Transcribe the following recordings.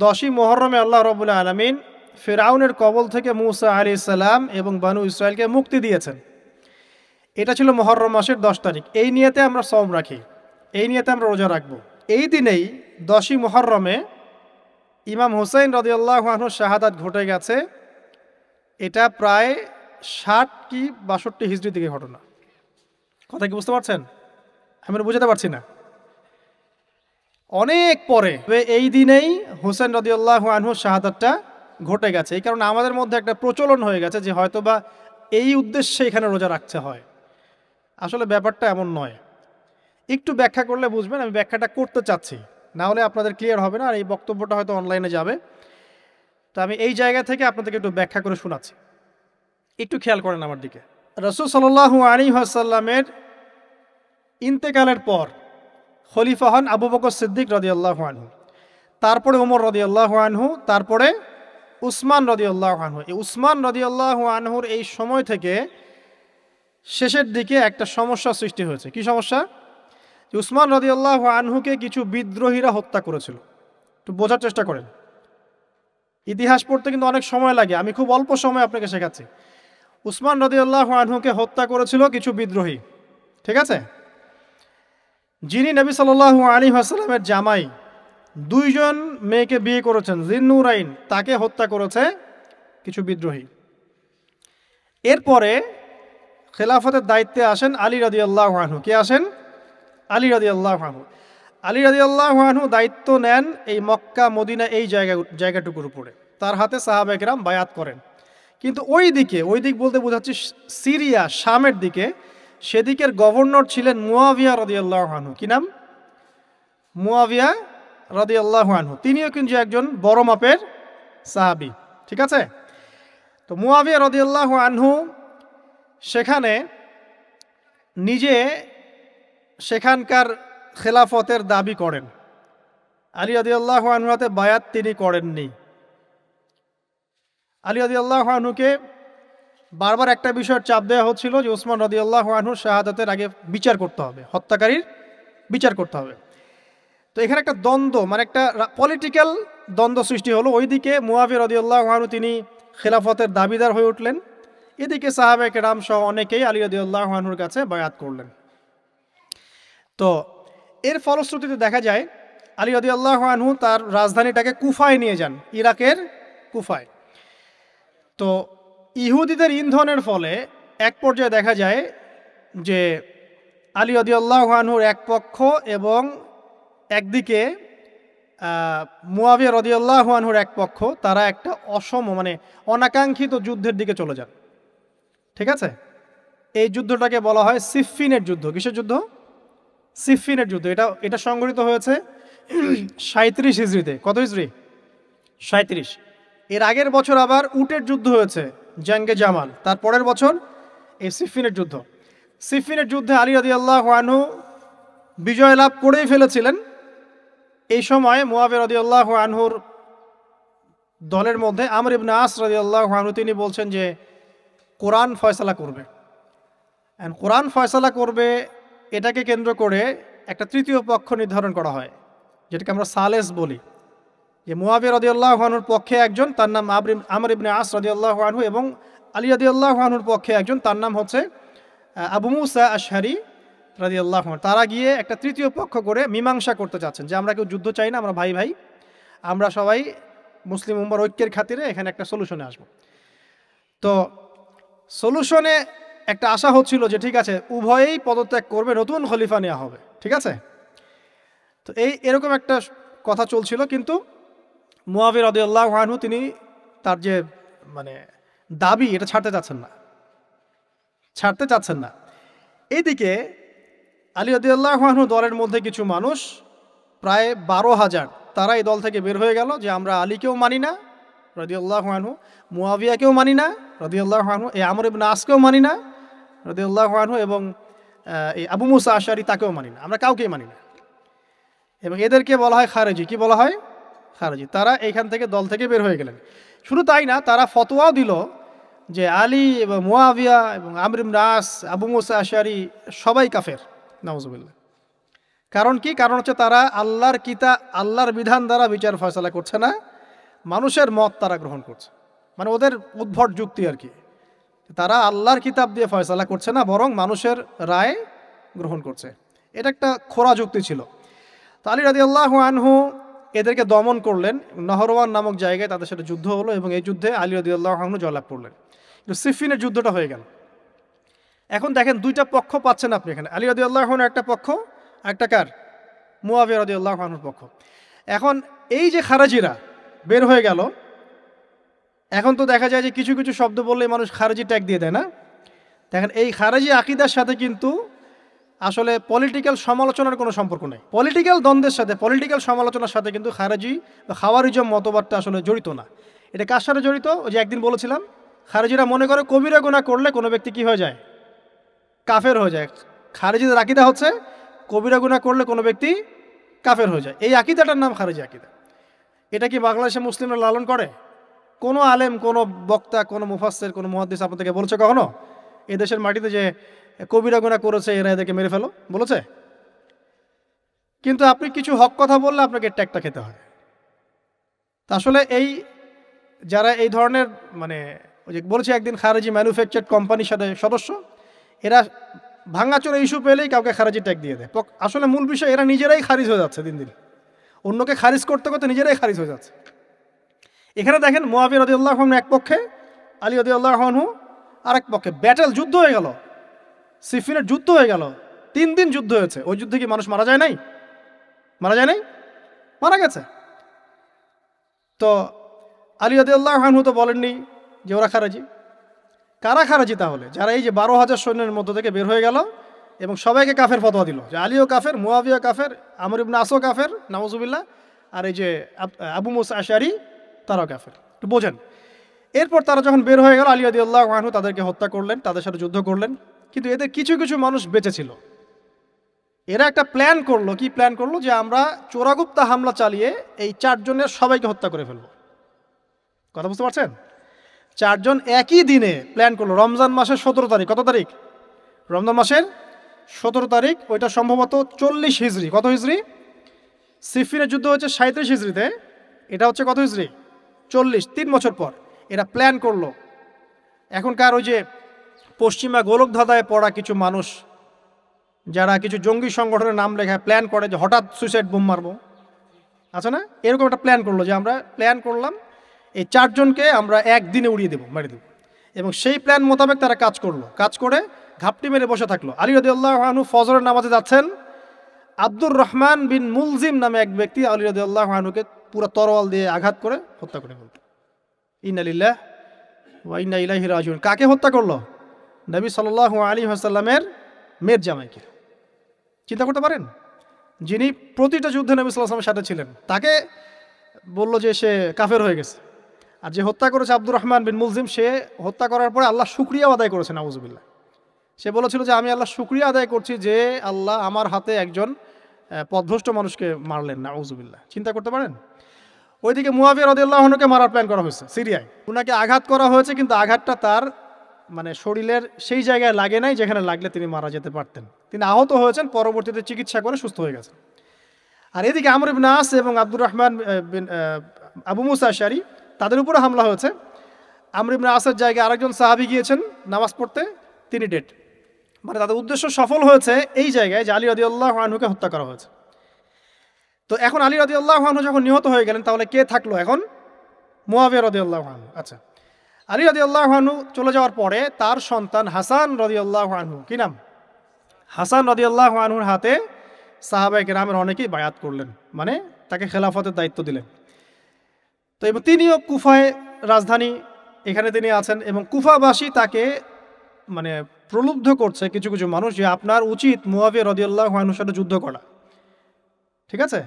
10ই মুহররমে আল্লাহ রাব্বুল আলামিন ফিরআউনের কবল থেকে মূসা আলাইহিস সালাম এবং বনু ইসরাইলকে মুক্তি দিয়েছেন। এটা ছিল মুহররম মাসের 10 তারিখ। এই নিয়তে আমরা সওম রাখি, এই নিয়তে আমরা রোজা রাখব। এই দিনেই 10ই মুহররমে ইমাম হুসাইন রাদিয়াল্লাহু আনহু শাহাদাত ঘটে গেছে। এটা প্রায় 60 কি 62 হিজরি দিকে ঘটনা। কথা কি বুঝতে পারছেন? আমি বুঝাতে পারছি না। অনেক পরে এই দিনেই হুসেন রাদিয়াল্লাহু আনহু শাহাদাতটা ঘটে গেছে। এই কারণে আমাদের মধ্যে একটা প্রচলন হয়ে গেছে যে হয়তোবা এই উদ্দেশ্যে এখানে রোজা রাখতে হয়। আসলে ব্যাপারটা এমন নয়। একটু ব্যাখ্যা করলে বুঝবেন, আমি ব্যাখ্যাটা করতে চাচ্ছি, না হলে আপনাদের ক্লিয়ার হবে না, আর এই বক্তব্যটা হয়তো অনলাইনে যাবে। তো আমি এই জায়গা থেকে আপনাদেরকে একটু ব্যাখ্যা করে শোনাচ্ছি, একটু খেয়াল করেন আমার দিকে। রাসূল সাল্লাল্লাহু আলাইহি ওয়াসাল্লামের ইন্তেকালের পর খলিফা হন আবু বকর সিদ্দিক রাদিয়াল্লাহু আনহু, তারপরে ওমর রাদিয়াল্লাহু আনহু, তারপরে উসমান রাদিয়াল্লাহু আনহু। এই উসমান রাদিয়াল্লাহু আনহুর এই সময় থেকে শেষের দিকে একটা সমস্যা সৃষ্টি হয়েছে। কি সমস্যা? উসমান রাদিয়াল্লাহু আনহুকে কিছু বিদ্রোহীরা হত্যা করেছিল। একটু বোঝার চেষ্টা করেন, ইতিহাস পড়তে কিন্তু অনেক সময় লাগে, আমি খুব অল্প সময় আপনাকে শেখাচ্ছি। উসমান রাদিয়াল্লাহু আনহুকে হত্যা করেছিল কিছু বিদ্রোহী, ঠিক আছে? যিনি নবী সাল্লাল্লাহু আলাইহি ওয়াসাল্লামের জামাই, 2 জন মেয়েকে বিয়ে করেছেন, জিন্নুরাইন, তাকে হত্যা করেছে কিছু বিদ্রোহী। এরপরে খেলাফতের দায়িত্বে আসেন আলী রাদিয়াল্লাহু আনহু। কে আসেন? আলী রাদিয়াল্লাহু আনহু। আলী রাদিয়াল্লাহু আনহু দায়িত্ব নেন এই মক্কা মদিনা এই জায়গাটুকুর উপরে। তার হাতে সাহাবায়ে কেরাম বায়াত করেন। কিন্তু ওই দিক বলতে বোঝাচ্ছি সিরিয়া, শামের দিকে, সেদিকের গভর্নর ছিলেন মুয়াবিয়া রাদিয়াল্লাহু আনহু। কি নাম? মুয়াবিয়া রাদিয়াল্লাহু আনহু। তিনিও কিন্তু একজন বড় মাপের সাহাবী, ঠিক আছে? তো মুয়াবিয়া রাদিয়াল্লাহু আনহু সেখানে নিজে সেখানকার খেলাফতের দাবি করেন। আলী রাদিয়াল্লাহু আনহুর হাতে বায়াত তিনি করেননি। আলী রাদিয়াল্লাহু আনহুকে বারবার একটা বিষয়ের চাপ দেওয়া হচ্ছিল যে উসমান রাদিয়াল্লাহু আনহু শাহাদাতের আগে বিচার করতে হবে, হত্যাকারীর বিচার করতে হবে। তো এখানে একটা দ্বন্দ্ব, মানে একটা পলিটিক্যাল দ্বন্দ্ব সৃষ্টি হলো। ওইদিকে মুয়াবিয়া রাদিয়াল্লাহু আনহু তিনি খেলাফতের দাবিদার হয়ে উঠলেন, এদিকে সাহাবায়ে কেরাম সহ অনেকেই আলী রাদিয়াল্লাহু আনহুর কাছে বায়াত করলেন। তো এর ফলশ্রুতিতে দেখা যায় আলী রাদিয়াল্লাহু আনহু তার রাজধানীটাকে কুফায় নিয়ে যান, ইরাকের কুফায়। তো ইহুদিদের ইন্ধনের ফলে এক পর্যায়ে দেখা যায় যে আলী রাদিয়াল্লাহু আনহুর এক পক্ষ এবং একদিকে মুয়াবিয়া রাদিয়াল্লাহু আনহুর এক পক্ষ, তারা একটা মানে অনাকাঙ্ক্ষিত যুদ্ধের দিকে চলে যান, ঠিক আছে? এই যুদ্ধটাকে বলা হয় সিফফিনের যুদ্ধ। কিসের যুদ্ধ? সিফফিনের যুদ্ধ। এটা সংঘটিত হয়েছে 37 হিজরিতে। কত হিজরি? 37। এর আগের বছর আবার উটের যুদ্ধ হয়েছে, জঙ্গে জামাল। তার পরের বছর এই সিফফিনের যুদ্ধ। সিফফিনের যুদ্ধে আলী রাদিয়াল্লাহু আনহু বিজয় লাভ করেই ফেলেছিলেন। এই সময় মুয়াবিয়া রাদিয়াল্লাহু আনহুর দলের মধ্যে আমর ইবনে আস রাদিয়াল্লাহু আনহু তিনি বলছেন যে কোরআন ফয়সালা করবে। কোরআন ফয়সালা করবে, এটাকে কেন্দ্র করে একটা তৃতীয় পক্ষ নির্ধারণ করা হয়, যেটাকে আমরা সালেস বলি। যে মুয়াবিয়া রাদিয়াল্লাহু আনহুর পক্ষে একজন, তার নাম আমর ইবনে আস রাদিয়াল্লাহু আনহু, এবং আলী রাদিয়াল্লাহু আনহুর পক্ষে একজন, তার নাম হচ্ছে আবু মুসা আশআরী রাদিয়াল্লাহু আনহু। তারা গিয়ে একটা তৃতীয় পক্ষ করে মীমাংসা করতে চাচ্ছেন যে আমরা কেউ যুদ্ধ চাই না, আমরা ভাই ভাই, আমরা সবাই মুসলিম উম্মার ঐক্যের খাতিরে এখানে একটা সলিউশনে আসব। তো সলিউশনে একটা আশা হচ্ছিল যে ঠিক আছে উভয়েই পদত্যাগ করবে, নতুন খলিফা নেওয়া হবে, ঠিক আছে? তো এরকম একটা কথা চলছিল। কিন্তু মুয়াবিয়া রাদিয়াল্লাহু আনহু তিনি তার যে মানে দাবি, এটা ছাড়তে চাচ্ছেন না। এইদিকে আলী রাদিয়াল্লাহু আনহু দলের মধ্যে কিছু মানুষ, প্রায় 12,000, তারা এই দল থেকে বের হয়ে গেল যে আমরা আলীকেও মানি না রাদিয়াল্লাহু আনহু, মুয়াবিয়াকেও মানি না রাদিয়াল্লাহু আনহু, এই আমর ইবনে আসকেও মানি না রাদিয়াল্লাহু আনহু, এবং এই আবু মুসা আশআরী তাকেও মানি না, আমরা কাউকেই মানি না। এবং এদেরকে বলা হয় খারেজি। কি বলা হয়? খারেজি। তারা এইখান থেকে দল থেকে বের হয়ে গেলেন। শুধু তাই না, তারা ফতোয়াও দিল যে আলী এবং মুয়াবিয়া এবং আমর ইবনে আস, আবু মুসা আশআরী সবাই কাফের, নাউজুবিল্লাহ। কারণ কি? কারণ হচ্ছে তারা আল্লাহর বিধান দ্বারা বিচার ফয়সালা করছে না, মানুষের মত তারা গ্রহণ করছে, মানে ওদের উদ্ভট যুক্তি আর কি। তারা আল্লাহর কিতাব দিয়ে ফয়সালা করছে না, বরং মানুষের রায় গ্রহণ করছে। এটা একটা খোরা যুক্তি ছিল। তো আলী রাদিয়াল্লাহু আনহু এদেরকে দমন করলেন। নহরওয়ান নামক জায়গায় তাদের সাথে যুদ্ধ হলো এবং এই যুদ্ধে আলী রাদিয়াল্লাহু আনহু জয়লাভ করলেন। কিন্তু সিফিনের যুদ্ধটা হয়ে গেল। এখন দেখেন দুইটা পক্ষ পাচ্ছেন আপনি এখানে, আলী রাদিয়াল্লাহু আনহু একটা পক্ষ, একটা কার, মুয়াবিয়া রাদিয়াল্লাহু আনহুর পক্ষ। এখন এই যে খারাজিরা বের হয়ে গেল, এখন তো দেখা যায় যে কিছু কিছু শব্দ বললে মানুষ খারেজি ট্যাগ দিয়ে দেয় না। দেখেন এই খারেজি আকিদার সাথে কিন্তু আসলে পলিটিক্যাল সমালোচনার কোনো সম্পর্ক নেই। পলিটিক্যাল দ্বন্দ্বের সাথে, পলিটিক্যাল সমালোচনার সাথে কিন্তু খারেজি বা খাওয়ারিজম মতবাদটা আসলে জড়িত না। এটা কার সাথে জড়িত? ওই যে একদিন বলেছিলাম, খারেজিরা মনে করে কবিরা গুনাহ করলে কোনো ব্যক্তি কি হয়ে যায়? কাফের হয়ে যায়। খারেজিদের আকিদা হচ্ছে কবিরা গুনাহ করলে কোনো ব্যক্তি কাফের হয়ে যায়। এই আকিদাটার নাম খারেজি আকিদা। এটা কি বাংলাদেশে মুসলিমরা লালন করে? কোনো আলেম, কোনো বক্তা, কোনো মুফাসসির, কোনো মুহাদ্দিস আপনাদেরকে বলেছে কখনো এদেশের মাটিতে যে কবিরা গুনাহ করেছে এরা এদেরকে মেরে ফেলো? বলেছে? কিন্তু আপনি কিছু হক কথা বললে আপনাকে ট্যাগটা খেতে হয়। তা আসলে এই যারা এই ধরনের মানে ওই যে বলেছে একদিন খারেজি ম্যানুফ্যাকচার্ড কোম্পানির সাথে সদস্য, এরা ভাঙাচোরা ইস্যু পেলেই কাউকে খারেজি ট্যাগ দিয়ে দেয়। আসলে মূল বিষয় এরা নিজেরাই খারিজ হয়ে যাচ্ছে দিন দিন, অন্যকে খারিজ করতে করতে নিজেরাই খারিজ হয়ে যাচ্ছে। এখানে দেখেন মুয়াবিয়া রাদিয়াল্লাহু আনহু এক পক্ষে, আলী রাদিয়াল্লাহু আনহু আরেক পক্ষে। ব্যাটেল, যুদ্ধ হয়ে গেল, সিফিনের যুদ্ধ হয়ে গেল, 3 দিন যুদ্ধ হয়েছে। ওই যুদ্ধে কি মানুষ মারা যায় নাই? মারা যায় নাই? মারা গেছে। তো আলী রাদিয়াল্লাহু আনহু তো বলেননি যে ওরা খারাজি। কারা খারাজি তাহলে? যারা এই যে 12,000 সৈন্যের মধ্য থেকে বের হয়ে গেল এবং সবাইকে কাফের ফতোয়া দিল যে আলীও কাফের, মুয়াবিয়া কাফের, আমর ইবনে আসও কাফের, নাউজুবিল্লাহ, আর এই যে আবু মুসা আশআরী তারাও কাফের। একটু বোঝেন। এরপর তারা যখন বের হয়ে গেল, আলী রাদিয়াল্লাহু আনহু তাদেরকে হত্যা করলেন, তাদের সাথে যুদ্ধ করলেন। কিন্তু এদের কিছু কিছু মানুষ বেঁচে ছিল। এরা একটা প্ল্যান করলো। কি প্ল্যান করলো? যে আমরা চোরাগুপ্তা হামলা চালিয়ে এই 4 জনের সবাইকে হত্যা করে ফেলবো। কথা বুঝতে পারছেন? 4 জন একই দিনে প্ল্যান করলো। রমজান মাসের 17 তারিখ। কত তারিখ? রমজান মাসের 17 তারিখ। ওইটা সম্ভবত 40 হিজরি। কত হিজরি? সিফিনের যুদ্ধ হচ্ছে 37 হিজরিতে, এটা হচ্ছে কত হিজরি? 40, 3 বছর পর এরা প্ল্যান করলো। এখনকার ওই যে পশ্চিমা গোলকধাঁধায় পড়া কিছু মানুষ যারা কিছু জঙ্গি সংগঠনের নাম লেখা প্ল্যান করে যে হঠাৎ সুইসাইড বোম মারবো, আছে না? এরকম একটা প্ল্যান করলো যে আমরা প্ল্যান করলাম এই 4 জনকে আমরা একদিনে উড়িয়ে দেবো, মেরে দেবো। এবং সেই প্ল্যান মোতাবেক তারা কাজ করলো। কাজ করে ঘাপটি মেরে বসে থাকলো। আলী রাদিয়াল্লাহু আনহু ফজরের নামাজে যাচ্ছেন, আব্দুর রহমান বিন মুলজিম নামে এক ব্যক্তি আলী রাদিয়াল্লাহু আনহুকে পুরো তরোয়াল দিয়ে আঘাত করে হত্যা করে ফেলল। ইন্না লিল্লাহি ওয়া ইন্না ইলাইহি রাজিউন। কাকে হত্যা করলো? নবী সাল্লাল্লাহু আলাইহি ওয়াসাল্লামের মেয়ের জামাইকে। চিন্তা করতে পারেন? যিনি প্রতিটা যুদ্ধে নবী সাল্লাল্লাহু আলাইহি ওয়াসাল্লামের সাথে ছিলেন, তাকে বলল যে সে কাফের হয়ে গেছে। আর যে হত্যা করেছে আব্দুর রহমান বিন মুলজিম, সে হত্যা করার পরে আল্লাহ শুকরিয়া আদায় করেছে, নাউজুবিল্লাহ। সে বলেছিল যে আমি আল্লাহ শুকরিয়া আদায় করছি যে আল্লাহ আমার হাতে একজন পথভ্রষ্ট মানুষকে মারলেন, নাউজুবিল্লাহ। চিন্তা করতে পারেন? ওইদিকে মুয়াবিয়া রাদিয়াল্লাহু আনহুকে মারার প্ল্যান করা হয়েছে সিরিয়ায়। ওনাকে আঘাত করা হয়েছে, কিন্তু আঘাতটা তার মানে শরীরের সেই জায়গায় লাগে নাই যেখানে লাগলে তিনি মারা যেতে পারতেন। তিনি আহত হয়েছেন, পরবর্তীতে চিকিৎসা করে সুস্থ হয়ে গেছেন। আর এদিকে আমর ইবনে আস এবং আব্দুর রহমান বিন আবু মুসা আশআরী, তাদের উপরে হামলা হয়েছে। আমর ইবনে আসের জায়গায় আরেকজন সাহাবী গিয়েছেন নামাজ পড়তে, তিনি ডেড। মানে তাদের উদ্দেশ্য সফল হয়েছে এই জায়গায় যে আলী রাদিয়াল্লাহু আনহুকে হত্যা করা হয়েছে। তো এখন আলী রাদিয়াল্লাহু আনহু যখন নিহত হয়ে গেলেন, তাহলে কে থাকলো এখন? মুয়াবিয়া রাদিয়াল্লাহু আনহু। আচ্ছা, আলী রাদিয়াল্লাহু আনহু চলে যাওয়ার পরে তার সন্তান হাসান রাদিয়াল্লাহু আনহু, কি নাম? হাসান রাদিয়াল্লাহু আনহুর হাতে সাহাবায়ে কেরামের অনেকেই বায়াত করলেন, মানে তাকে খেলাফতের দায়িত্ব দিলেন। তো এবং তিনিও কুফায়, রাজধানী, এখানে তিনি আছেন এবং কুফাবাসী তাকে মানে প্রলুব্ধ করছে কিছু কিছু মানুষ যে আপনার উচিত মুয়াবিয়া রাদিয়াল্লাহু আনহুর সাথে যুদ্ধ করা, ঠিক আছে?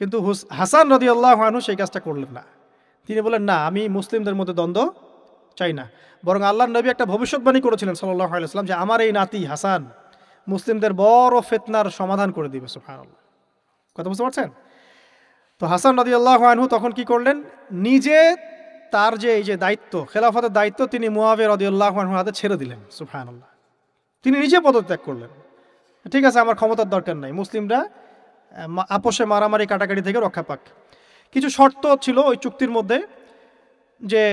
কিন্তু হাসান রাদিয়াল্লাহু আনহু সেই কাজটা করলেন না। তিনি বলেন না, আমি মুসলিমদের মধ্যে দ্বন্দ্ব চাই না, বরং আল্লাহর নবী একটা ভবিষ্যৎবাণী করেছিলেন সাল্লাল্লাহু আলাইহি ওয়াসাল্লাম যে আমার এই নাতি হাসান মুসলিমদের বড় ফিতনার সমাধান করে দিবে। সুবহানাল্লাহ। কথা বুঝতে পারছেন? তো হাসান রাদিয়াল্লাহু আনহু তখন কি করলেন? নিজে তার যে এই যে দায়িত্ব, খেলাফতের দায়িত্ব, তিনি মুয়াবিয়া রাদিয়াল্লাহু আনহুর হাতে ছেড়ে দিলেন। সুবহানাল্লাহ। তিনি নিজে পদত্যাগ করলেন। ঠিক আছে, আমার ক্ষমতার দরকার নাই, মুসলিমরা আপোষে মারামারি কাটাকাটি থেকে রক্ষা পাক। কিছু শর্ত ছিল ওই চুক্তির মধ্যে, যে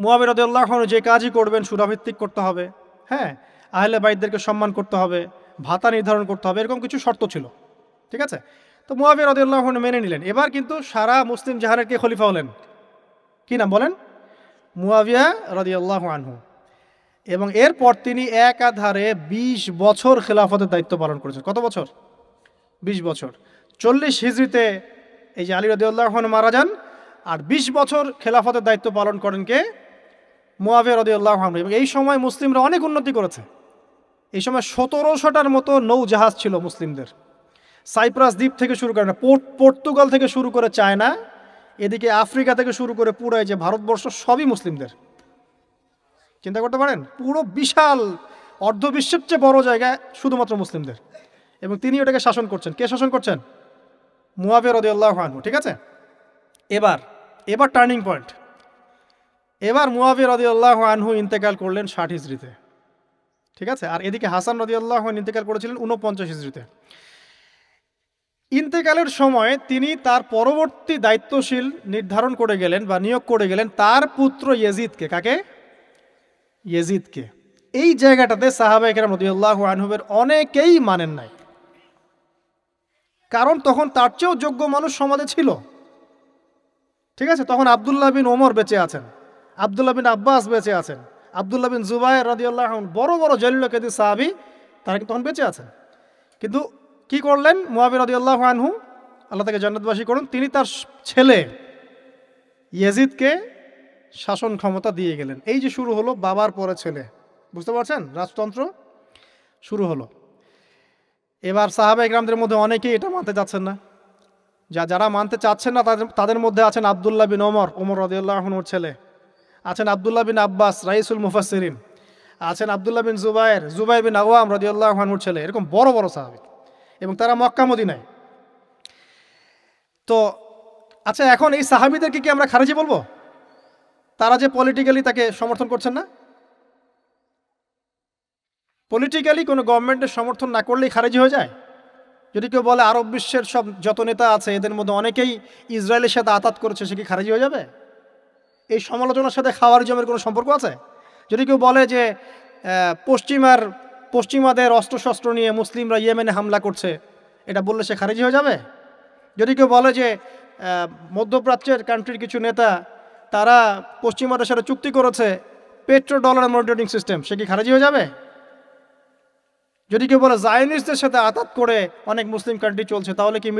মুয়াবিয়া রাদিয়াল্লাহু আনহু যে কাজই করবেন সুরাভিত্তিক করতে হবে, হ্যাঁ, আহলে বাইতদেরকে সম্মান করতে হবে, ভাতা নির্ধারণ করতে হবে, এরকম কিছু শর্ত ছিল। ঠিক আছে, তো মুয়াবিয়া রাদিয়াল্লাহু আনহু মেনে নিলেন। এবার কিন্তু সারা মুসলিম জাহানের কে খলিফা হলেন? কি নাম বলেন? মুয়াবিয়া রাদিয়াল্লাহু আনহু। এবং এরপর তিনি একাধারে ২০ বছর খেলাফতের দায়িত্ব পালন করেছেন। কত বছর? ২০ বছর। ৪০ হিজরিতে এই যে আলী রাদিয়াল্লাহু আনহু মারা যান, আর ২০ বছর খেলাফতের দায়িত্ব পালন করেন কে? মুয়াবিয়া রাদিয়াল্লাহু আনহু। এবং এই সময় মুসলিমরা অনেক উন্নতি করেছে। এই সময় ১৭০০টার মতো নৌজাহাজ ছিল মুসলিমদের। সাইপ্রাস দ্বীপ থেকে শুরু করে, পর্তুগাল থেকে শুরু করে চায়না, এদিকে আফ্রিকা থেকে শুরু করে পুরো এই যে ভারতবর্ষ, সবই মুসলিমদের। চিন্তা করতে পারেন, পুরো বিশাল অর্ধবিশ্বের চেয়ে বড় জায়গায় শুধুমাত্র মুসলিমদের, এবং তিনি ওটাকে শাসন করছেন। কে শাসন করছেন? মুয়াবিয়া রাদিয়াল্লাহু আনহু। ঠিক আছে, এবার টার্নিং পয়েন্ট। এবার মুয়াবিয়া রাদিয়াল্লাহু আনহু ইন্তেকাল করলেন ৬০ হিজরিতে। ঠিক আছে, আর এদিকে হাসান রাদিয়াল্লাহু আনহু ইন্তেকাল করেছিলেন ৪৯ হিজরিতে। ইন্তেকালের সময় তিনি তার পরবর্তী দায়িত্বশীল নির্ধারণ করে গেলেন বা নিয়োগ করে গেলেন তার পুত্র ইয়েজিদকে। কাকে? ইয়েজিদকে। এই জায়গাটাতে সাহাবায়ে কেরাম রাদিয়াল্লাহু আনহুমের অনেকেই মানেন নাই, কারণ তখন তার চেয়েও যোগ্য মানুষ সমাজে ছিল। ঠিক আছে, তখন আব্দুল্লাহ বিন ওমর বেঁচে আছেন, আব্দুল্লাহ বিন আব্বাস বেঁচে আছেন, আব্দুল্লাহ বিন জুবায়ের রাদিয়াল্লাহু আনহু, বড় বড় জলিল কেদি সাহাবী, তারা কিন্তু তখন বেঁচে আছেন। কিন্তু কি করলেন মুয়াবিয়া রাদিয়াল্লাহু আনহু, আল্লাহ তাকে জান্নাতবাসী করুন, তিনি তার ছেলে ইয়েজিদকে শাসন ক্ষমতা দিয়ে গেলেন। এই যে শুরু হলো বাবার পরে ছেলে, বুঝতে পারছেন, রাজতন্ত্র শুরু হলো। এবার সাহাবায়ে কেরামদের মধ্যে অনেকেই এটা মানতে চাচ্ছেন না। যারা মানতে চাচ্ছেন না তাদের মধ্যে আছেন আব্দুল্লাহ বিন ওমর রাদিয়াল্লাহু আনহুর ছেলে, আছেন আব্দুল্লাহ বিন আব্বাস রাইসুল মুফাসসিরিন, আছেন আব্দুল্লাহ বিন জুবায়ের বিন আওয়াম রাদিয়াল্লাহু আনহুর ছেলে, এরকম বড় বড় সাহাবী, এবং তারা মক্কা মদিনায়। তো আচ্ছা, এখন এই সাহাবীদেরকে কি আমরা খারিজি বলবো? তারা যে পলিটিক্যালি তাকে সমর্থন করছেন না? পলিটিক্যালি কোনো গভর্নমেন্টের সমর্থন না করলেই খারিজি হয়ে যায়? যদি কেউ বলে আরব বিশ্বের সব যত নেতা আছে এদের মধ্যে অনেকেই ইসরায়েলের সাথে আতাত করেছে, সে কি খারিজি হয়ে যাবে? এই সমালোচনার সাথে খাওয়ারিজমের কোনো সম্পর্ক আছে? যদি কেউ বলে যে পশ্চিমাদের অস্ত্রশস্ত্র নিয়ে মুসলিমরা ইয়েমেনে হামলা করছে, এটা বললে সে খারিজি হয়ে যাবে? যদি কেউ বলে যে মধ্যপ্রাচ্যের কান্ট্রির কিছু নেতা তারা পশ্চিমাদের সাথে চুক্তি করেছে পেট্রো ডলার মনিটরিং সিস্টেম, সে কি খারিজি হয়ে যাবে? যদি কেউ বলে জায়নিস্টদের সাথে আতাত করে অনেক মুসলিম কান্ট্রি চলছে, তাহলে কি